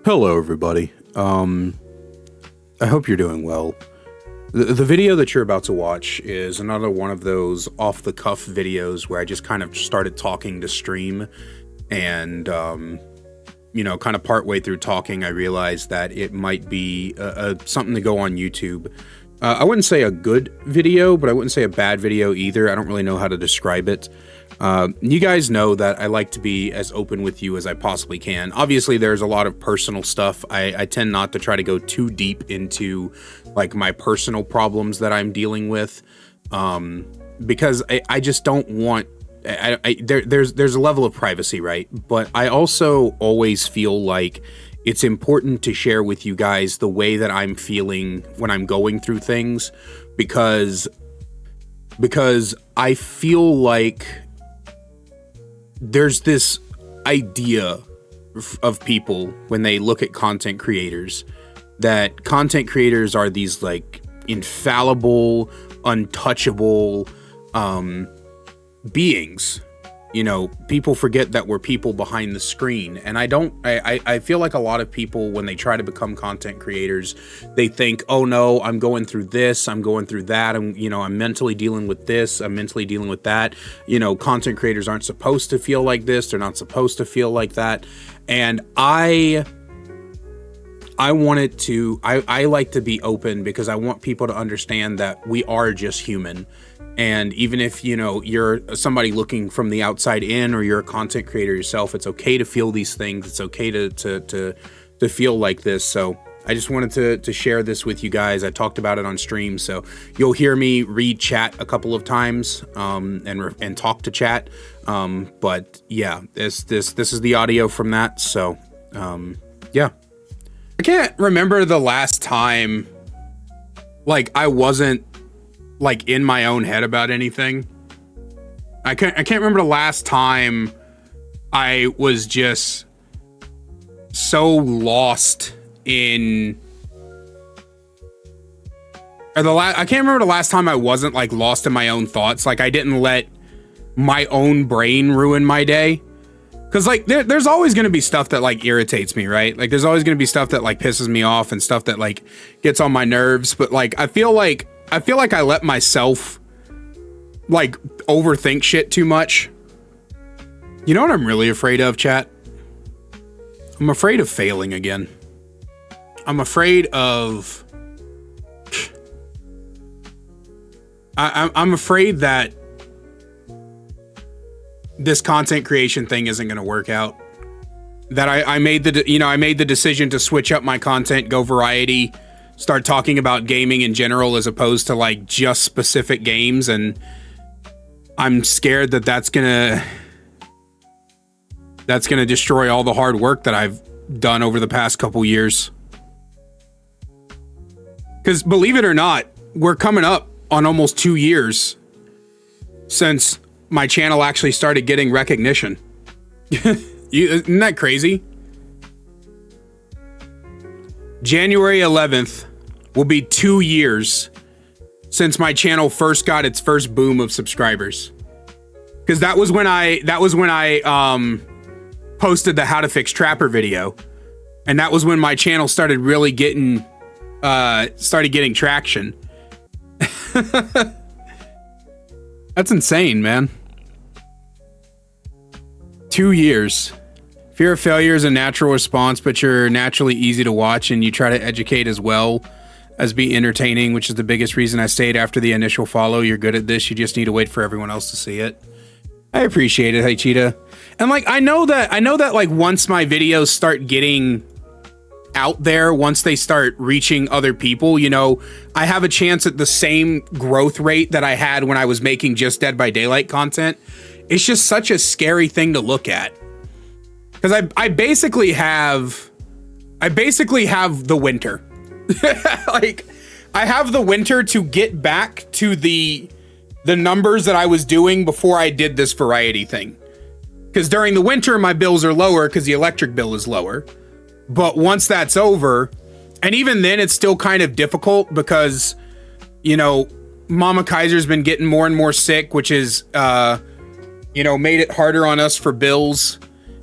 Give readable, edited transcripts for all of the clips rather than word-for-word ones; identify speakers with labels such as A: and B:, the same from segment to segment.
A: Hello, everybody. I hope you're doing well. The video that you're about to watch is another one of those off-the-cuff videos where I just kind of started talking to stream, and, kind of partway through talking, I realized that it might be something to go on YouTube. I wouldn't say a good video, but I wouldn't say a bad video either. I don't really know how to describe it. You guys know that I like to be as open with you as I possibly can. Obviously, there's a lot of personal stuff. I tend not to try to go too deep into like my personal problems that I'm dealing with, because I just don't want. There's a level of privacy, right? But I also always feel like it's important to share with you guys the way that I'm feeling when I'm going through things, because I feel like there's this idea of people when they look at content creators, that content creators are these like infallible, untouchable beings. You know, people forget that we're people behind the screen. And I feel like a lot of people, when they try to become content creators, they think, oh no, I'm going through this, I'm going through that, I'm mentally dealing with this, I'm mentally dealing with that. Content creators aren't supposed to feel like this, they're not supposed to feel like that. And I like to be open, because I want people to understand that we are just human. And even if, you're somebody looking from the outside in, or you're a content creator yourself, it's okay to feel these things. It's okay to feel like this. So I just wanted to share this with you guys. I talked about it on stream, so you'll hear me read chat a couple of times, and talk to chat. But yeah, this is the audio from that. So yeah, I can't remember the last time like I wasn't like in my own head about anything. I can't remember the last time I was just so lost in, I can't remember the last time I wasn't like lost in my own thoughts. Like I didn't let my own brain ruin my day. Cause like there's always gonna be stuff that like irritates me, right? Like there's always gonna be stuff that like pisses me off and stuff that like gets on my nerves. But like I feel like I let myself like overthink shit too much. You know what I'm really afraid of, chat? I'm afraid of failing again. I'm afraid of I'm afraid that this content creation thing isn't going to work out. That I made the decision to switch up my content, go variety, start talking about gaming in general as opposed to like just specific games, and I'm scared that that's gonna destroy all the hard work that I've done over the past couple years. Because believe it or not, we're coming up on almost 2 years since my channel actually started getting recognition. Isn't that crazy? January 11th will be 2 years since my channel first got its first boom of subscribers. Because that was when I posted the How to Fix Trapper video, and that was when my channel started really getting traction. That's insane, man. 2 years. Fear of failure is a natural response, but you're naturally easy to watch, and you try to educate as well as be entertaining, which is the biggest reason I stayed after the initial follow. You're good at this. You just need to wait for everyone else to see it. I appreciate it, hey Cheetah. And like I know that like once my videos start getting out there, once they start reaching other people, I have a chance at the same growth rate that I had when I was making just Dead by Daylight content. It's just such a scary thing to look at. Because I basically have the winter. Like I have the winter to get back to the numbers that I was doing before I did this variety thing. Because during the winter, my bills are lower because the electric bill is lower. But once that's over, and even then it's still kind of difficult because, Mama Kaiser's been getting more and more sick, which is, made it harder on us for bills.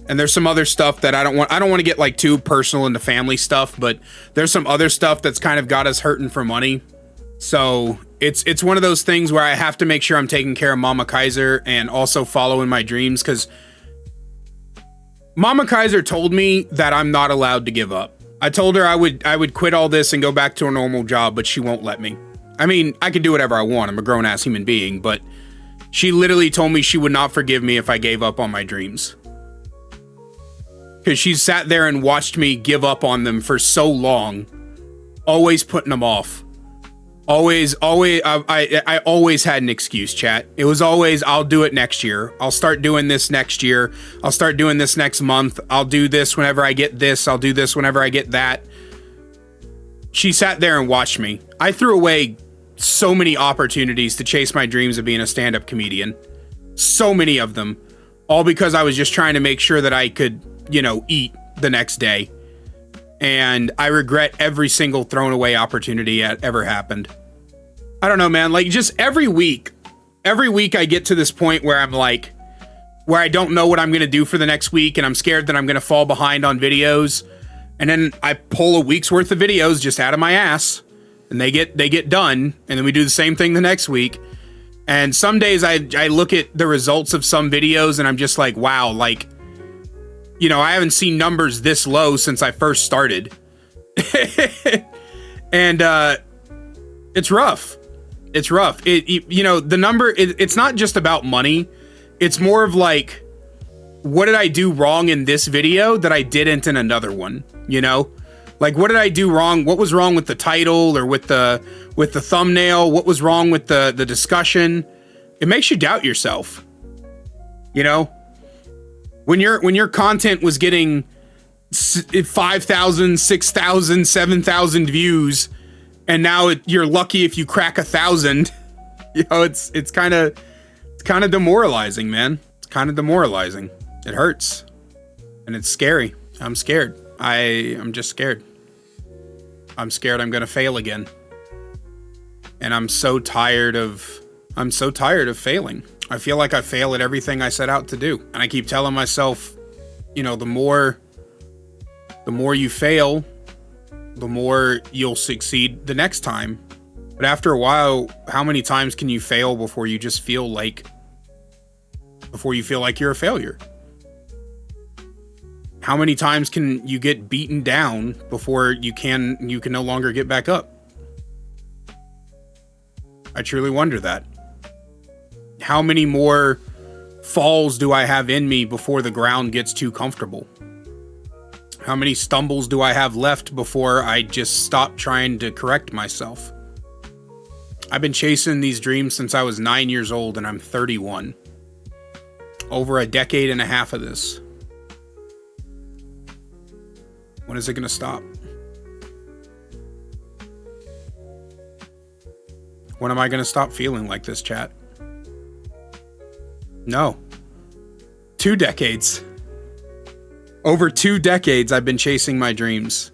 A: And there's some other stuff that I don't want to get like too personal into family stuff, but there's some other stuff that's kind of got us hurting for money. So it's one of those things where I have to make sure I'm taking care of Mama Kaiser and also following my dreams, because Mama Kaiser told me that I'm not allowed to give up. I told her I would quit all this and go back to a normal job, but she won't let me. I mean, I can do whatever I want. I'm a grown-ass human being, but she literally told me she would not forgive me if I gave up on my dreams. Because she sat there and watched me give up on them for so long, always putting them off. I always had an excuse, chat. It was always, I'll do it next year. I'll start doing this next year. I'll start doing this next month. I'll do this whenever I get this. I'll do this whenever I get that. She sat there and watched me. I threw away so many opportunities to chase my dreams of being a stand-up comedian. So many of them. All because I was just trying to make sure that I could, eat the next day. And I regret every single thrown away opportunity that ever happened. I don't know, man. Like, just every week I get to this point where I'm like, where I don't know what I'm going to do for the next week, and I'm scared that I'm going to fall behind on videos. And then I pull a week's worth of videos just out of my ass, and they get done, and then we do the same thing the next week. And some days I look at the results of some videos and I'm just like, wow, like, I haven't seen numbers this low since I first started. And it's rough. It's rough. The number, it's not just about money. It's more of like, what did I do wrong in this video that I didn't in another one? Like, what did I do wrong? What was wrong with the title or with the thumbnail? What was wrong with the discussion? It makes you doubt yourself. When your content was getting 5,000, 6,000, 7,000 views, and now you're lucky if you crack 1,000. It's kind of demoralizing, man. It's kind of demoralizing. It hurts, and it's scary. I'm scared. I'm just scared. I'm scared I'm gonna fail again, and I'm so tired of failing. I feel like I fail at everything I set out to do. And I keep telling myself, the more you fail, the more you'll succeed the next time. But after a while, how many times can you fail before you feel like you're a failure? How many times can you get beaten down before you can no longer get back up? I truly wonder that. How many more falls do I have in me before the ground gets too comfortable? How many stumbles do I have left before I just stop trying to correct myself? I've been chasing these dreams since I was 9 years old, and I'm 31. Over a decade and a half of this. When is it going to stop? When am I going to stop feeling like this, chat? No. 2 decades. Over 2 decades, I've been chasing my dreams.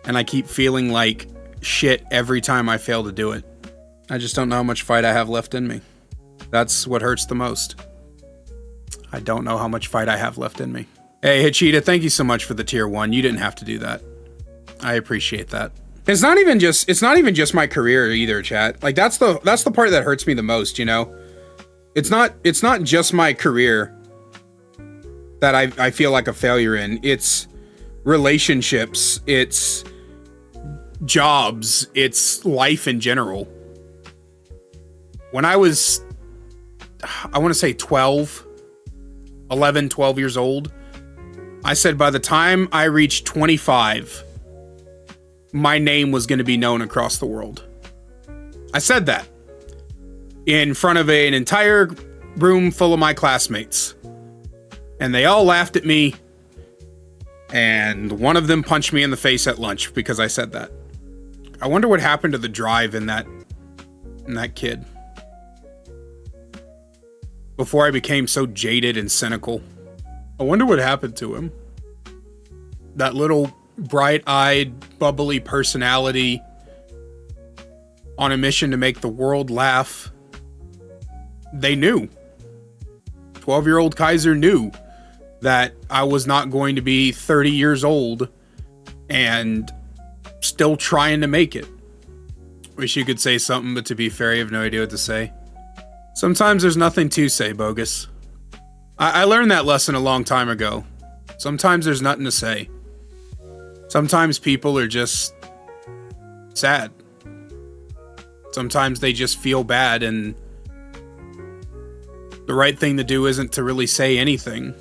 A: And I keep feeling like shit every time I fail to do it. I just don't know how much fight I have left in me. That's what hurts the most. I don't know how much fight I have left in me. Hey, Hachita, thank you so much for the tier 1. You didn't have to do that. I appreciate that. It's not even just my career either, chat. Like, that's the part that hurts me the most, It's not just my career that I feel like a failure in. It's relationships, it's jobs, it's life in general. When I was, I want to say 12 years old, I said by the time I reached 25, my name was going to be known across the world. I said that in front of an entire room full of my classmates. And they all laughed at me. And one of them punched me in the face at lunch because I said that. I wonder what happened to the drive in that kid. Before I became so jaded and cynical. I wonder what happened to him. That little bright-eyed, bubbly personality on a mission to make the world laugh. They knew. 12-year-old Kaiser knew that I was not going to be 30 years old and still trying to make it. Wish you could say something, but to be fair, I have no idea what to say. Sometimes there's nothing to say, Bogus. I learned that lesson a long time ago. Sometimes there's nothing to say. Sometimes people are just sad. Sometimes they just feel bad, and the right thing to do isn't to really say anything.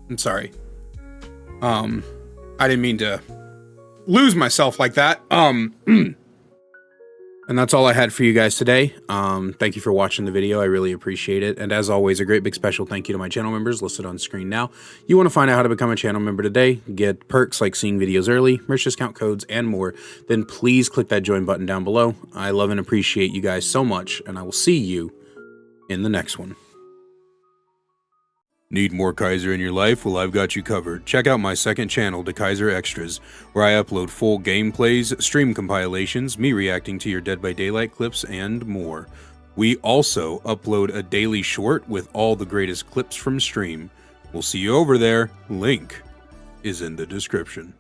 A: I'm sorry. I didn't mean to lose myself like that. And that's all I had for you guys today. Thank you for watching the video. I really appreciate it. And as always, a great big special thank you to my channel members listed on screen now. You want to find out how to become a channel member today, get perks like seeing videos early, merch discount codes, and more, then please click that join button down below. I love and appreciate you guys so much, and I will see you in the next one. Need more Kaiser in your life? Well, I've got you covered. Check out my second channel, The Kaiser Extras, where I upload full gameplays, stream compilations, me reacting to your Dead by Daylight clips, and more. We also upload a daily short with all the greatest clips from stream. We'll see you over there. Link is in the description.